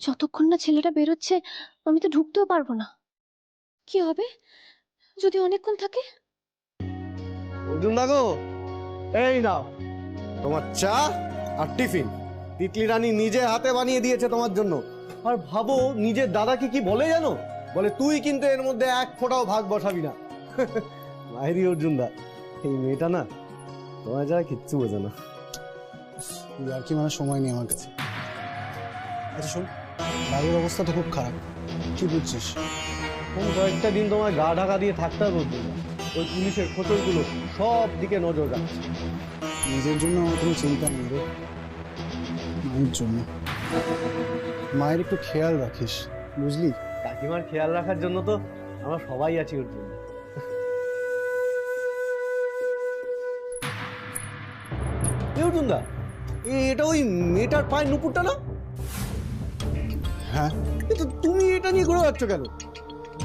যতক্ষণ না ছেলেটা বেরোচ্ছে আমি তো ঢুকতেও পারবো না। কি হবে যদি অনেকক্ষণ থাকে? অর্জুন দা গো, এই নাও তোমার চা আর টিফিন। তিতলি রানী নিজে হাতে বানিয়ে দিয়েছে তোমার জন্য। আর ভাবো নিজের দাদাকে কি বলে জানো? বলে তুই কিন্তু এর মধ্যে এক ফোঁটাও ভাগ বসাবি না। মায়েরি অর্জুন দা, এই মেয়েটা না তোমার যারা কিচ্ছু বোঝে না। আর কি মানে সময় নেই আমার কাছে। আচ্ছা শোন, বাড়ির অবস্থা তো খুব খারাপ, কি বুঝছিস? কোন কয়েকটা দিন তোমার গা ঢাকা দিয়ে থাকতে হবে অর্জুন দা। ওই পুলিশের খোঁচরগুলো সব দিকে নজর রাখছে। নিজের জন্য আমার কোনো চিন্তা নেই রে, মায়ের জন্য। মায়ের একটু খেয়াল রাখিস, বুঝলি? কাকিমার খেয়াল রাখার জন্য তো আমরা সবাই আছি অর্জুন দা। অর্জুন দা, এটা ওই মেয়েটার পায়ের নুপুরটা না? হ্যাঁ, কিন্তু তুমি এটা নিয়ে ঘুরে যাচ্ছ কেন?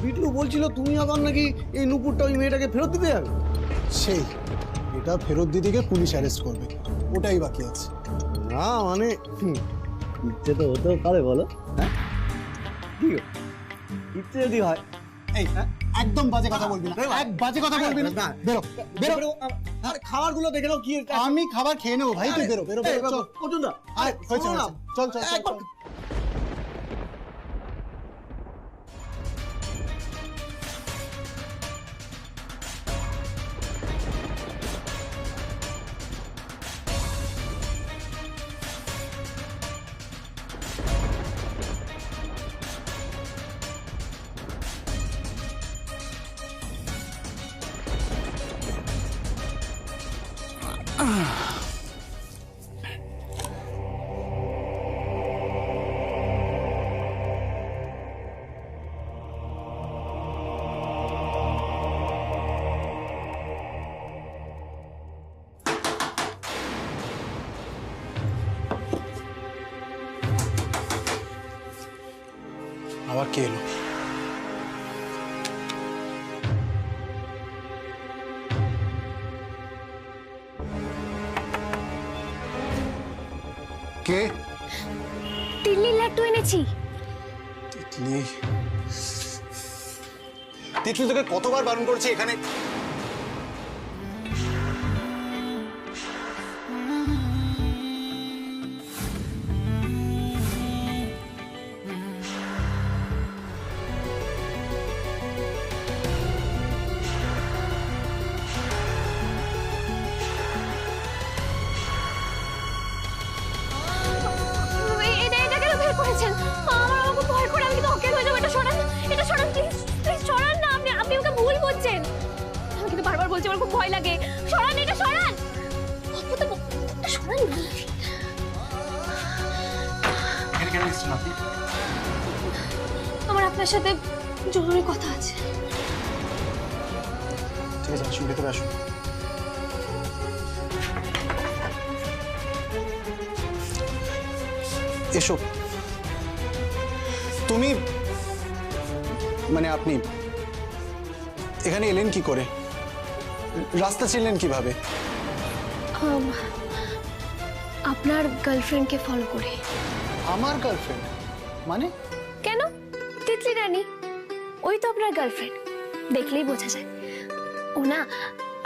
বিটলু বলছিল তুমি আবার নাকি এই নুপুরটা ওই মেয়েটাকে ফেরত দিতে যাবে। সেই এটা ফেরত দিতে গিয়ে পুলিশ অ্যারেস্ট করবে, ওটাই বাকি আছে। না মানে ইচ্ছে তো হতেও পারে, বলো? হ্যাঁ ঠিক আছে, ইচ্ছে যদি হয়। এই একদম বাজে কথা বলবি না, এক বাজে কথা বলবি না। বেরো বেরো, আর খাবারগুলো দেখে নাও কি। আমি খাবার খেয়ে নেবো ভাই, তুই বেরো বেরো বেরো, চল। অর্জুন দা, আরে হয়েছে শোনো না। চল চল চল চল। আবার কে এলো? কে? তিল্লি লাড্ডু এনেছি। তিতলি, তিতলি তোকে কতবার বারণ করেছি এখানে? এটা কেন বের করেছেন? আমার আমাকে ভয় করে আমি কিন্তু অজ্ঞান হয়ে যাবো। এটা সরান, এটা সরান প্লিজ, প্লিজ সরান না। আপনি ওকে ভুল বুঝছেন। আমি কিন্তু বারবার বলছি আমার খুব ভয় লাগে। সরান, এটা সরান। এটা সরান না। কেন এসেছেন আপনি? আমার আপনার সাথে জরুরি কথা আছে। ঠিক আছে, আসুন ভেতরে আসুন। এসো। তুমি মানে আপনি এখানে এলেন কি করে? রাস্তা চিনলেন কিভাবে? আপনার গার্লফ্রেন্ডকে ফলো করে। আমার গার্লফ্রেন্ড মানে? কেন? তিতলি রানী, ওই তো আপনার গার্লফ্রেন্ড। দেখলেই বোঝা যায় ও না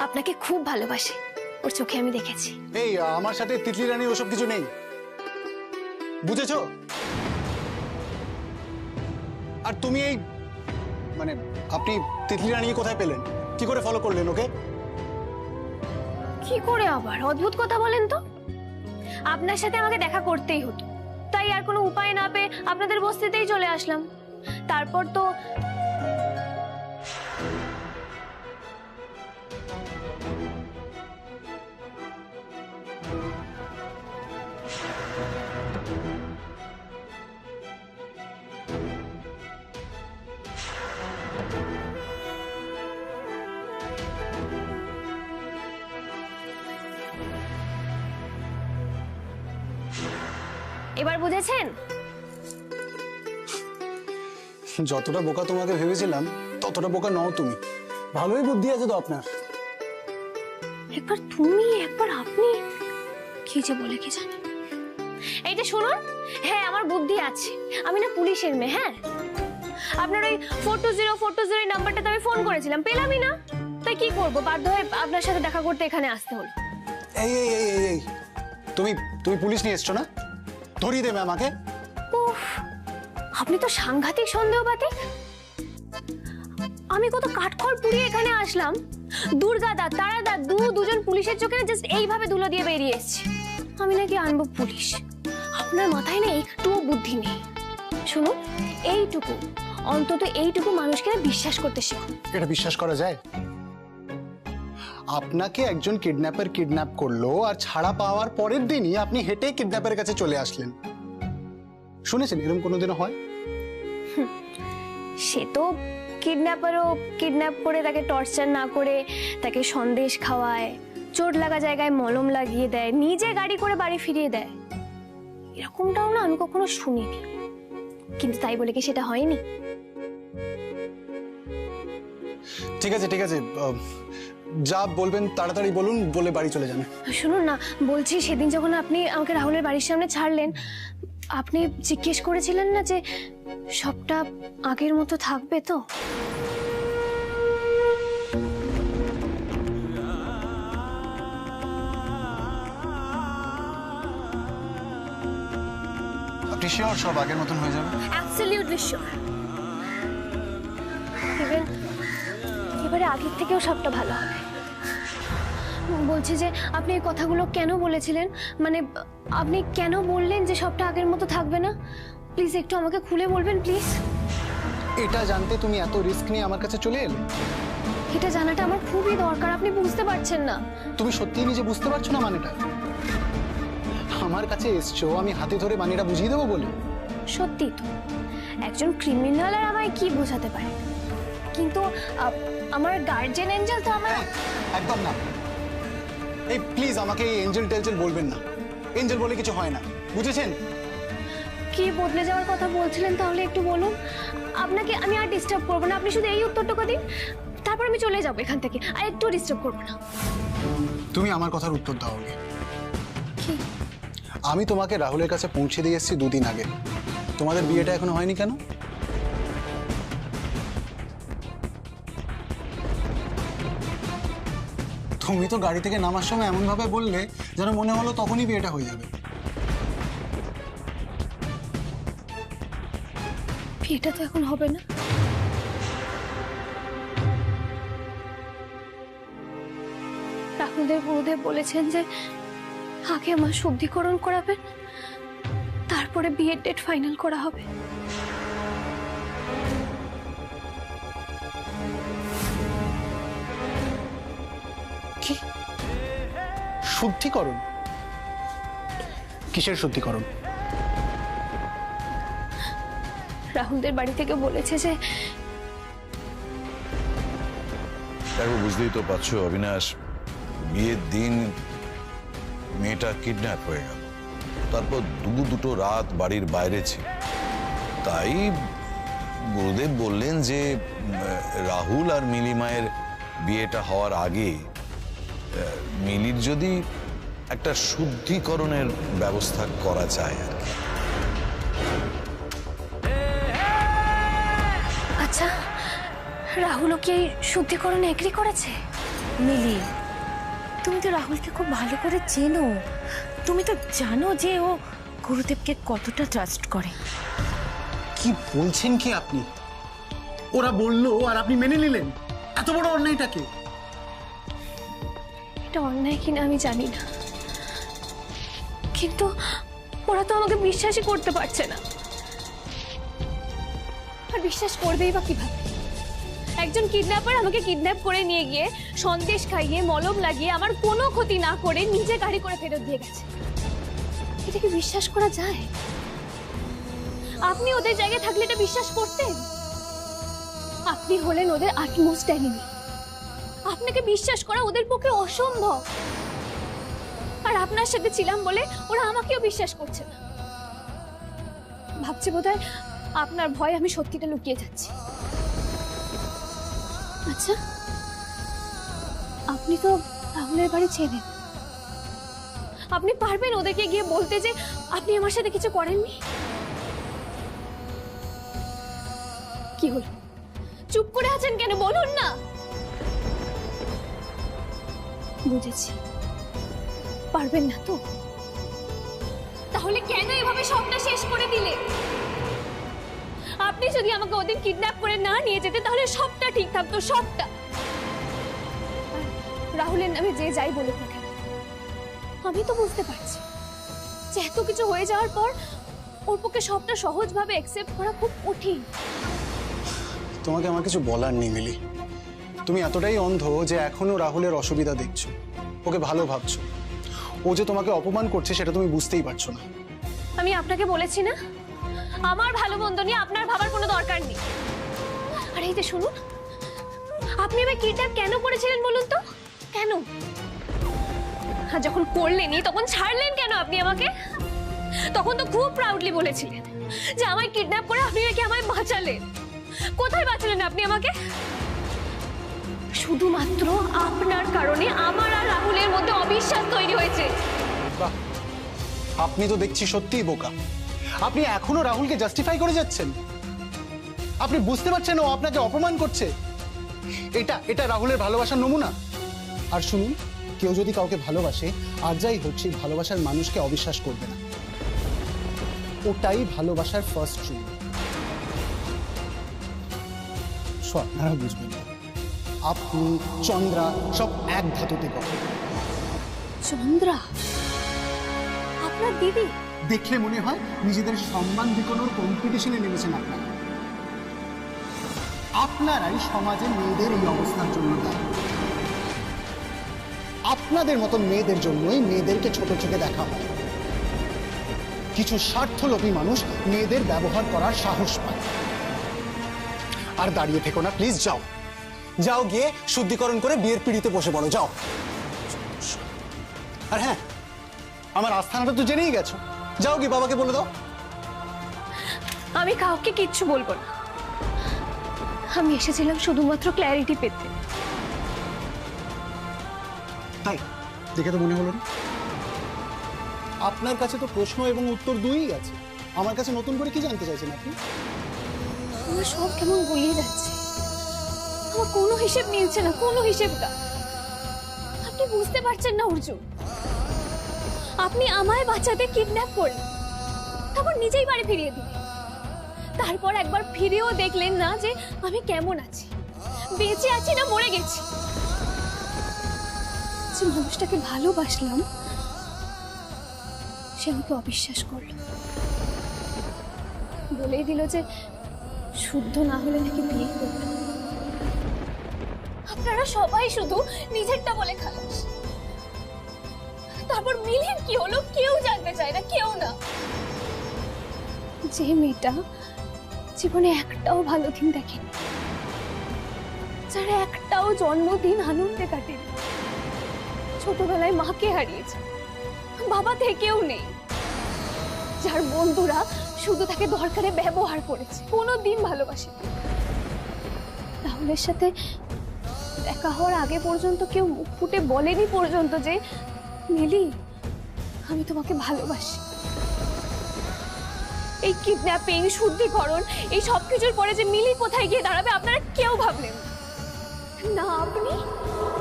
আপনাকে খুব ভালোবাসে, ওর চোখে আমি দেখেছি। এই আমার সাথে তিতলি রানীর ওসব কিছু নেই, বুঝেছো? আর তুমি এই মানে আপনি তিতলি রানীকে কোথায় পেলেন? কি করে ফলো করলেন ওকে? কি করে আবার অদ্ভুত কথা বলেন তো? আপনার সাথে আমাকে দেখা করতেই হতো, তাই আর কোনো উপায় না পেয়ে আপনাদের বস্তিতেই চলে আসলাম। তারপর তো এবার বুঝেছেন? যতটা বোকা তোমাকে ভেবেছিলাম ততটা বোকা নও তুমি। ভালোই বুদ্ধি আছে তো আপনার। একবার তুমি একবার আপনি, কি যে বলে কি জানি। এই যে শুনুন, হ্যাঁ আমার বুদ্ধি আছে, আমি না পুলিশের মেয়ে। হ্যাঁ, আপনার ওই 420 নাম্বারটাতে আমি ফোন করেছিলাম, পেলামই না। তাই কি করবো, বাধ্য হয়ে আপনার সাথে দেখা করতে এখানে আসতে হলো। এই এই এই এই এই তুমি তুমি পুলিশ নিয়ে এসছো না? ধরিয়ে দেবে আমাকে? উফ, আপনি তো সাংঘাতিক সন্দেহবাদী। আমি কত কাঠখড় পুড়িয়ে এখানে আসলাম, দুর্গাদা তারাদা দুজন পুলিশের চোখে জাস্ট এইভাবে ধুলো দিয়ে বেরিয়ে এসেছি। আমি নাকি আনবো পুলিশ? আপনার মাথায় না একটুও বুদ্ধি নেই। শুনুন, এইটুকু অন্তত এইটুকু মানুষকে বিশ্বাস করতে শিখুন। এটা বিশ্বাস করা যায়? আপনাকে একজন কিডন্যাপার কিডন্যাপ করলো আর ছাড়া পাওয়ার পরের দিনই আপনি হেঁটে কিডন্যাপারের কাছে চলে আসলেন। শুনেছেন এরকম কোনোদিনও হয়? সে তো কিডন্যাপারও কিডন্যাপ করে তাকে টর্চার না করে তাকে সন্দেশ খাওয়ায়, চোট লাগা জায়গায় মলম লাগিয়ে দেয়, নিজে গাড়ি করে বাড়ি ফিরিয়ে দেয়। এরকমটাও না আমি কখনো শুনিনি, কিন্তু তাই বলে কি সেটা হয়নি? ঠিক আছে ঠিক আছে, যা বলবেন তাড়াতাড়ি বলুন, বলে বাড়ি চলে যান। শুনুন না, বলছি সেদিন যখন আপনি আমাকে রাহুলের বাড়ির সামনে ছাড়লেন, আপনি জিজ্ঞেস করেছিলেন না যে সবটা আগের মতো থাকবে তো? আপনি শিওর সব আগের মতন হয়ে যাবে? Absolutely sure. ইভেন এবারে আগের থেকেও সবটা ভালো হবে। বলছি যে আপনি এই কথাগুলো কেন বলেছিলেন, মানে আপনি কেন বললেন যে সবটা আগের মতো থাকবে না? প্লিজ একটু আমাকে খুলে বলবেন প্লিজ। এটা জানতে তুমি এত রিস্ক নিয়ে আমার কাছে চলে এলে? এটা জানাটা আমার খুবই দরকার, আপনি বুঝতে পারছেন না। তুমি সত্যিই নিজে বুঝতে পারছো না মানেটা? আমার কাছে এসছো আমি হাতে ধরে মানেটা বুঝিয়ে দেবো বলে? সত্যি তো, একজন ক্রিমিনাল আর আমায় কি বোঝাতে পারে, কিন্তু আমার গার্জিয়ান এঞ্জেল তো আমার। একদম না, এই প্লিজ আমাকে এই এঞ্জেল টেলজেল বলবেন না। এঞ্জেল বলে কিছু হয় না, বুঝেছেন? কি বদলে যাওয়ার কথা বলছিলেন তাহলে একটু বলুন। আপনাকে আমি আর ডিস্টার্ব করবো না, আপনি শুধু এই উত্তরটুকু দিন, তারপর আমি চলে যাবো এখান থেকে, আর একটু ডিস্টার্ব করবো না। তুমি আমার কথার উত্তর দাও আগে। কি? আমি তোমাকে রাহুলের কাছে পৌঁছে দিয়ে এসেছি 2 দিন আগে। তোমাদের বিয়েটা এখনো হয়নি কেন? তুমি তো গাড়ি থেকে নামার সময় এমন ভাবে বললে যেন মনে হলো তখনই বিয়েটা হয়ে যাবে। বিয়েটা তো এখন হবে না। রাহুলদের গুরুদেব বলেছেন যে আগে আমার শুদ্ধিকরণ করাবেন, তারপরে বিয়ের ডেট ফাইনাল করা হবে। কি শুদ্ধিকরণ? কিসের শুদ্ধিকরণ? রাহুলদের বাড়ি থেকে বলেছে যে দেখো, বুঝতেই তো পারছো অবিনাশ, বিয়ের দিন মেয়েটা কিডন্যাপ হয়ে গেল, তারপর দুটো রাত বাড়ির বাইরে ছিল। তাই গুরুদেব বললেন যে রাহুল আর মিলিমায়ের বিয়েটা হওয়ার আগে মিলির যদি একটা শুদ্ধিকরণের ব্যবস্থা করা যায় আর কি। আচ্ছা, রাহুলও কি এই শুদ্ধিকরণে এগ্রি করেছে? মিলি, তুমি তো রাহুলকে খুব ভালো করে চেনো, তুমি তো জানো যে ও গুরুদেবকে কতটা ট্রাস্ট করে। কি বলছেন কি আপনি? ওরা বললো আর আপনি মেনে নিলেন? এত বড় অন্যায়টাকে? এটা অন্যায় কিনা আমি জানি না, কিন্তু ওরা তো আমাকে বিশ্বাসই করতে পারছে না। আর বিশ্বাস করবেই বা কিভাবে? একজন কিডন্যাপার আমাকে কিডন্যাপ করে নিয়ে গিয়ে সন্দেশ খাইয়ে মলম লাগিয়ে আমার কোনো ক্ষতি না করে নিজে গাড়ি করে ফেরত দিয়ে গেছে। এটা কি বিশ্বাস করা যায়? আপনি ওদের জায়গায় থাকলে এটা বিশ্বাস করতেন? আপনি হলেন ওদের আটমোস্ট এনিমি, আপনাকে বিশ্বাস করা ওদের পক্ষে অসম্ভব। আর আপনার সাথে ছিলাম বলে ওরা আমাকেও বিশ্বাস করছে না। ভাবছে বোধহয় আপনার ভয় আমি সত্যিটা লুকিয়ে যাচ্ছি। আচ্ছা, আপনি তো রাহুলের বাড়ি চেনেন, আপনি পারবেন ওদেরকে গিয়ে বলতে যে আপনি আমার সাথে কিছু করেননি? কি হলো, চুপ করে আছেন কেন? বলুন না। বুঝেছি, পারবেন না তো। তাহলে কেন এভাবে সবটা শেষ করে দিলে? আপনি যদি আমাকে ওদিন কিডন্যাপ করে না নিয়ে যেতে তাহলে সবটা ঠিক থাকতো, সবটা। রাহুলের নামে যে যাই বলুক না কেন, আমি তো বুঝতে পারছি যে এত কিছু হয়ে যাওয়ার পর ওর পক্ষে সবটা সহজভাবে অ্যাকসেপ্ট করা খুব কঠিন। তোমাকে আমার কিছু বলার নেই মিলি। তুমি এতটাই অন্ধ যে এখনো রাহুলের অসুবিধা দেখছো, ওকে ভালো ভাবছো। ও যে তোমাকে অপমান করছে সেটা তুমি বুঝতেই পারছো না। আমি আপনাকে বলেছি না, আমার ভালো মন্দ নিয়ে আপনার ভাবার কোনো দরকার নেই। আর এই যে শুনুন, আপনি এবার কিডন্যাপ কেন করেছিলেন বলুন তো? কেন? আর যখন করলেনই তখন ছাড়লেন কেন আপনি আমাকে? তখন তো খুব প্রাউডলি বলেছিলেন যে আমায় কিডন্যাপ করে আপনি নাকি আমায় বাঁচালেন। কোথায় বাঁচালেন আপনি আমাকে? শুধুমাত্র আপনার কারণে আমার আর রাহুলের মধ্যে অবিশ্বাস তৈরি হয়েছে। বাহ, আপনি তো দেখছি সত্যিই বোকা। আপনি এখনো রাহুলকে জাস্টিফাই করে যাচ্ছেন। আপনি বুঝতে পারছেন ও আপনাকে অপমান করছে। এটা রাহুলের ভালোবাসার নমুনা। আর শুনুন, কেউ যদি কাউকে ভালোবাসে আর যাই হোক সেই ভালোবাসার মানুষকে অবিশ্বাস করবে না। ওটাই ভালোবাসার ফার্স্ট রুল। আপনারা বুঝবেন না, আপনি চন্দ্রা সব এক ধাতুতে গঠন। চন্দ্রা আপনার দিদি? দেখলে মনে হয় নিজেদের সম্মান বিকোনোর কম্পিটিশনে নেমেছেন আপনারা। আপনারাই সমাজে মেয়েদের এই অবস্থার জন্য দায়ী। আপনাদের মতো মেয়েদের জন্যই মেয়েদেরকে ছোট চোখে দেখা হয়। কিছু স্বার্থলোভী মানুষ মেয়েদের ব্যবহার করার সাহস পায়। আর দাঁড়িয়ে থেকো না, প্লিজ যাও। যাও গিয়ে শুদ্ধিকরণ করে বিয়ের পিড়িতে বসে পড়ো, যাও। আর হ্যাঁ, আমার আস্থানাটা তো জেনেই গেছো, যাও গিয়ে বাবাকে বলে দাও। আমি কাউকে কিচ্ছু বলবো না। আমি এসেছিলাম শুধুমাত্র ক্ল্যারিটি পেতে। তাই দেখে তো মনে হলো না। আপনার কাছে তো প্রশ্ন এবং উত্তর দুইই আছে। আমার কাছে নতুন করে কি জানতে চাইছেন আপনি? আমার সব কেমন গুলিয়ে যাচ্ছে, আমার কোনো হিসেব মিলছে না, কোনো হিসেবটা। আপনি বুঝতে পারছেন না অর্জুন, আপনি আমায় বাঁচাতে কিডন্যাপ করলেন, তারপর নিজেই বাড়ি ফিরিয়ে দিলেন। তারপর একবার ফিরেও দেখলেন না যে আমি কেমন আছি, বেঁচে আছি না মরে গেছি। যে মানুষটাকে ভালোবাসলাম সে আমাকে অবিশ্বাস করলো, বলেই দিল যে শুদ্ধ না হলে নাকি বিয়ে করবে। আপনারা সবাই শুধু নিজেরটা বলে খালাস। তারপর মিলির কি হলো কেউ জানতে চায় না, কেউ না। যে মেয়েটা জীবনে একটাও ভালো দিন দেখেনি, যার একটাও জন্মদিন আনন্দে কাটেনি, ছোটবেলায় মাকে হারিয়েছে, বাবা থেকেও নেই, যার বন্ধুরা শুধু তাকে দরকারে ব্যবহার করেছে, কোনোদিন ভালোবাসেনি। রাহুলের সাথে দেখা হওয়ার আগে পর্যন্ত কেউ মুখ ফুটে বলেনি পর্যন্ত যে মিলি আমি তোমাকে ভালোবাসি। এই কিডন্যাপিং, শুদ্ধিকরণ, এই সব কিছুর পরে যে মিলি কোথায় গিয়ে দাঁড়াবে আপনারা কেউ ভাবলেন না। আপনি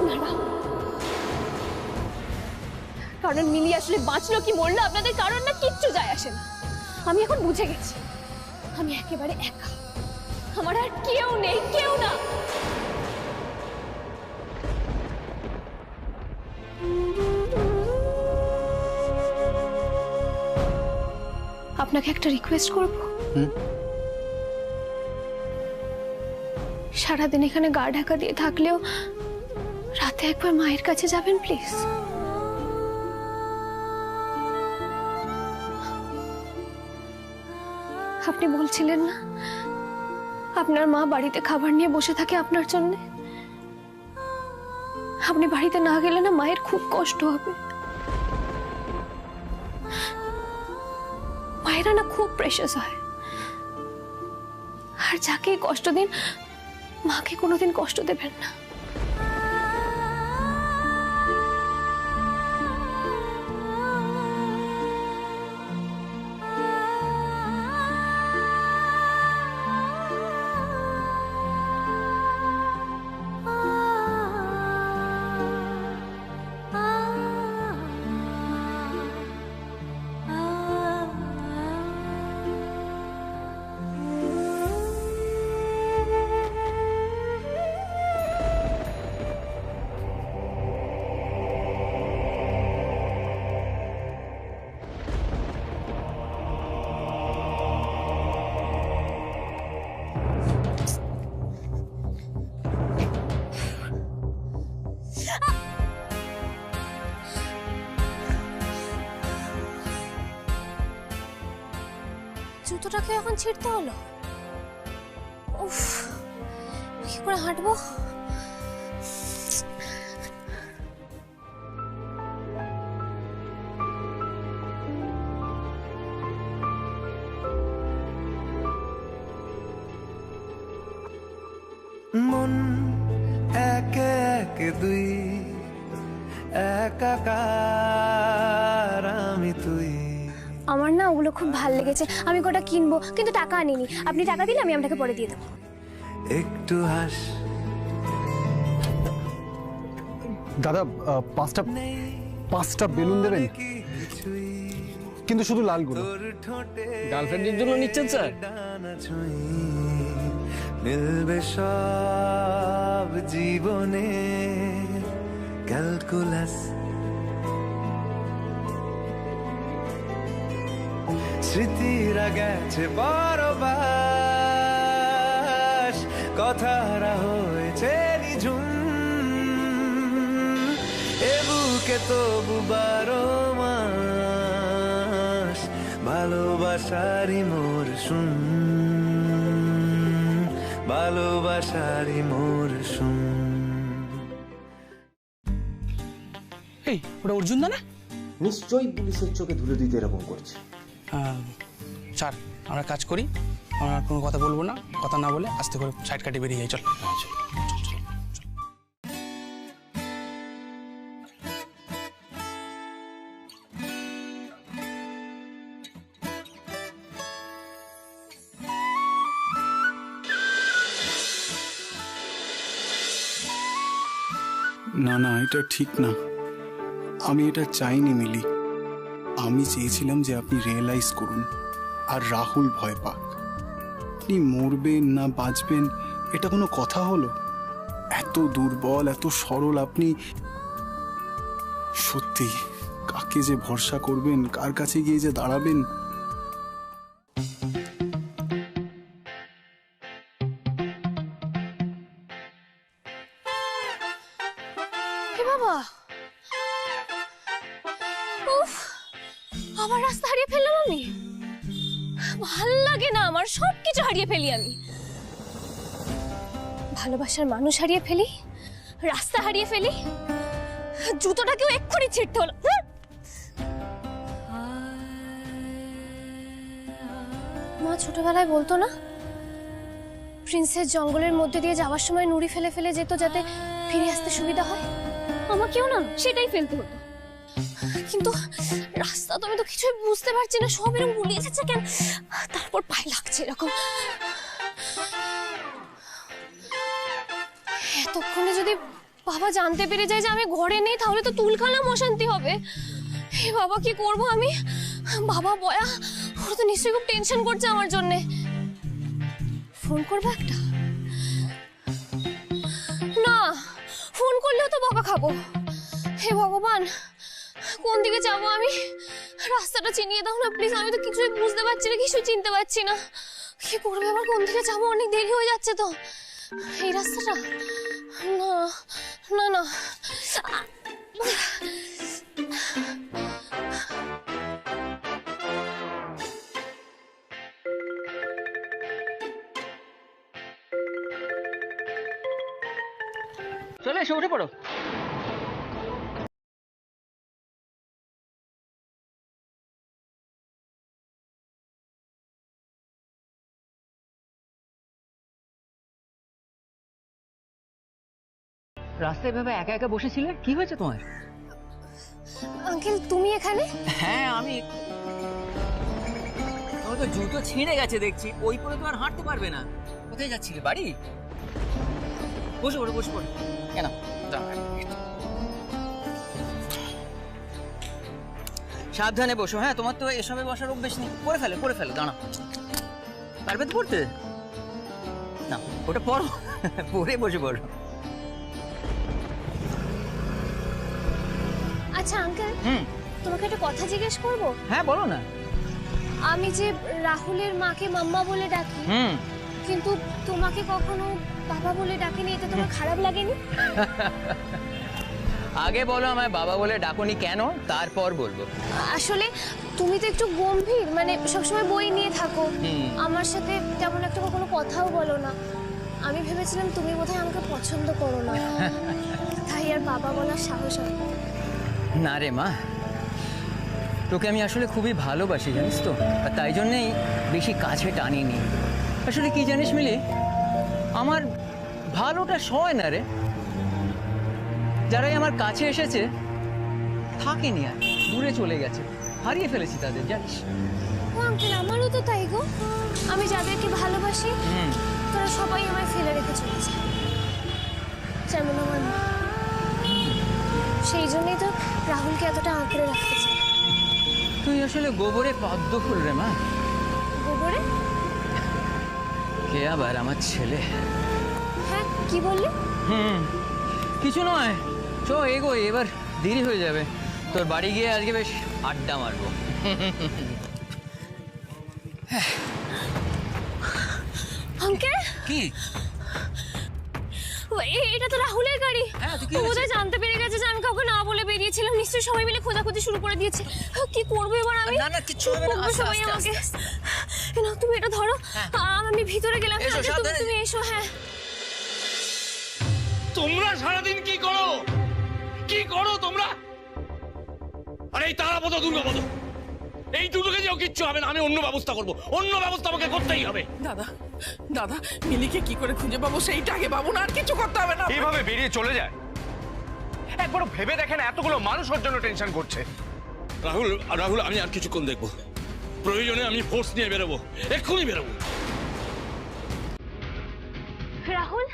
না রাহুল। কারণ মিলি আসলে বাঁচলো কি মরলো আপনাদের কারণ না কিচ্ছু যায় আসে না। আমি এখন বুঝে গেছি আমি একেবারে একা, আমার আর কেউ নেই, কেউ না। আপনাকে একটা রিকোয়েস্ট করব। সারাদিন এখানে গা ঢাকা দিয়ে থাকলেও রাতে একবার মায়ের কাছে যাবেন প্লিজ। আপনি বলছিলেন না আপনার মা বাড়িতে খাবার নিয়ে বসে থাকে আপনার জন্য। আপনি বাড়িতে না গেলে না মায়ের খুব কষ্ট হবে। মায়েরা না খুব প্রেশাস হয়, আর যাকে কষ্ট দিন মাকে কোনোদিন কষ্ট দেবেন না। জুতোটাকে এখন ছিঁড়তে হলো। উফ, কি করে হাঁটবো? মন একে একে দুই, একাকার আমি তুই। আমার না ওগুলো খুব ভালো লেগেছে, আমি কটা কিনবো, কিন্তু টাকা আনিনি। আপনি টাকা দিলে আমি আপনাকে পরে দিয়ে দেবো। একটু হাস। দাদা, পাঁচটা বেলুন দেবেন, কিন্তু শুধু লালগুলো। গার্লফ্রেন্ডের জন্য নিচ্ছেন স্যার? মিলবে সব জীবনে ক্যালকুলাস, স্মৃতিরা গেছে বড়বাস, কথারা হয়েছে নিঝুম, এ বুকে তবু 12 মাস ভালোবাসারই মোর শুন, ভালোবাসারই মোর শুন। এই ওটা অর্জুন দা না? নিশ্চয়ই পুলিশের চোখে ধুলে দিতে এরকম করছে। স্যার, আমরা কাজ করি, আমরা আর কোনো কথা বলবো না। কথা না বলে আস্তে করে সাইড কাটে বেরিয়ে যাই। চল না না, এটা ঠিক না। আমি এটা চাইনি মিলি। আমি চেয়েছিলাম যে আপনি রিয়েলাইজ করুন আর রাহুল ভয় পাক। আপনি মরবেন না বাঁচবেন এটা কোনো কথা হলো? এত দুর্বল, এত সরল আপনি। সত্যি কাকে যে ভরসা করবেন, কার কাছে গিয়ে যে দাঁড়াবেন। বাবা, উফ, আবার রাস্তা হারিয়ে ফেললাম আমি। ভাল লাগে না আমার, সবকিছু হারিয়ে ফেলি আমি। ভালোবাসার মানুষ হারিয়ে ফেলি, রাস্তা হারিয়ে ফেলি, জুতোটাকেও এক্ষুনি ছিঁড়তে হলো। মা ছোটবেলায় বলতো না, প্রিন্সেস জঙ্গলের মধ্যে দিয়ে যাওয়ার সময় নুড়ি ফেলে ফেলে যেত যাতে ফিরে আসতে সুবিধা হয়। আমাকেও না সেটাই ফেলতে হতো, কিন্তু রাস্তা তো আমি তো কিছুই বুঝতে পারছি না, সব এরকম গুলিয়ে যাচ্ছে কেন, তারপর পায়ে লাগছে এরকম। এতক্ষণে যদি বাবা জানতে পেরে যায় যে আমি ঘরে নেই, তাহলে তো তুলকালাম অশান্তি হবে। হে বাবা, কি করবো আমি? বাবা বয়া, ওরা তো নিশ্চয়ই খুব টেনশন করছে আমার জন্যে। ফোন করবো একটা? না, ফোন করলেও তো বাবা খাবো। হে ভগবান, কোন দিকে যাবো আমি? রাস্তাটা চিনিয়ে দাও না প্লিজ, আমি তো কিছুই বুঝতে পারছি না, কিছুই চিনতে পারছি না। কি করবে আবার, কোন দিকে যাবো? অনেক দেরি হয়ে যাচ্ছে তো। এই রাস্তাটা? না না না, চলে এসে উঠে পড়ো। রাস্তায় ভেবে একা একা বসেছিলে, কি হয়েছে তোমার? আঙ্কেল তুমি এখানে? হ্যাঁ আমি। তোমার তো জুতো ছিঁড়ে গেছে দেখছি, ওই পরে তো আর হাঁটতে পারবে না। কোথায় যাচ্ছিলে? বাড়ি? বসে পড়ো, বসে পড়ো। কেন? সাবধানে বসো। হ্যাঁ, তোমার তো এসবে বসার অভ্যেস নেই। করে ফেলো, দাঁড়া। পারবে তো পড়তে? না, ওটা পড়ো, পড়ে বসে পড়ো। আচ্ছা আঙ্কেল, তোমাকে একটা কথা জিজ্ঞেস করবো? হ্যাঁ বলো না। আমি যে রাহুলের মাকে মাম্মা বলে ডাকি, কিন্তু তোমাকে কখনো বাবা বলে ডাকিনি, এটা তোমার খারাপ লাগেনি? আগে বলো আমায় বাবা বলে ডাকুনি কেন, তারপর বলবো। আসলে তুমি তো একটু গম্ভীর, মানে সবসময় বই নিয়ে থাকো, আমার সাথে তেমন একটা কোনো কথাও বলো না। আমি ভেবেছিলাম তুমি বোধহয় আমাকে পছন্দ করো না, তাই আর বাবা বলার সাহস হয় না। না রে মা, তোকে আমি আসলে খুবই ভালোবাসি জানিস তো, আর তাই জন্যেই বেশি কাছে টানিনি। আসলে কি জানিস মিলি, আমার ভালোটা সয় না রে। যারাই আমার কাছে এসেছে থাকেনি, আর দূরে চলে গেছে, হারিয়ে ফেলেছি তাদের জানিস। ও আঙ্কেল, আমারও তো তাই গো। আমি যাদেরকে ভালোবাসি তারা সবাই আমায় ফেলে রেখে চলেছে, যেমন আমার মা। সেই জন্যই তো রাহুলকে এতটা আঁকড়ে রাখতে চাই। তুই আসলে গোবরে পদ্ম ফুল রে মা। গোবরে? কে আবার? আমার ছেলে। হ্যাঁ, কি বললি? কিছু নয়, চ এগোই, এবার দেরি হয়ে যাবে। তোর বাড়ি গিয়ে আজকে বেশ আড্ডা মারবো। আঙ্কেল, কি? এটা তো রাহুলের গাড়ি। ও বোধহয় জানতে পেরে গেছে যে আমি কাউকে না বলে বেরিয়েছিলাম, নিশ্চয়ই সবাই মিলে খোঁজাখুঁজি শুরু করে দিয়েছে। কি করবো এবার আমি? না না, কিচ্ছু হবে না, আস্তে সবাই আস্তে, আমাকে আস্তে, না, তুমি এটা ধরো, আমি ভিতরে গেলাম। এসো, আগে সাবধানে। তুমি এসো। হ্যাঁ, তোমরা সারাদিন কি করো? কি করো তোমরা? আরে এই তারাপদ দুর্গাপদ, এই দুটোকে যেও কিচ্ছু হবে না। আমি অন্য ব্যবস্থা করব, অন্য ব্যবস্থা আমাকে করতেই হবে। দাদা, দাদা, মিলিকে কি করে খুঁজে পাবো সেইটাকে পাবো না, আর কিছু করতে হবে না। এইভাবে বেরিয়ে চলে যায়, একবার ভেবে দেখেন এতগুলো মানুষ ওর জন্য টেনশন করছে। রাহুল, রাহুল, আমি আর কিছুক্ষণ দেখবো, প্রয়োজনে আমি ফোর্স নিয়ে বেরোবো, এক্ষুনি বেরোবো। রাহুল,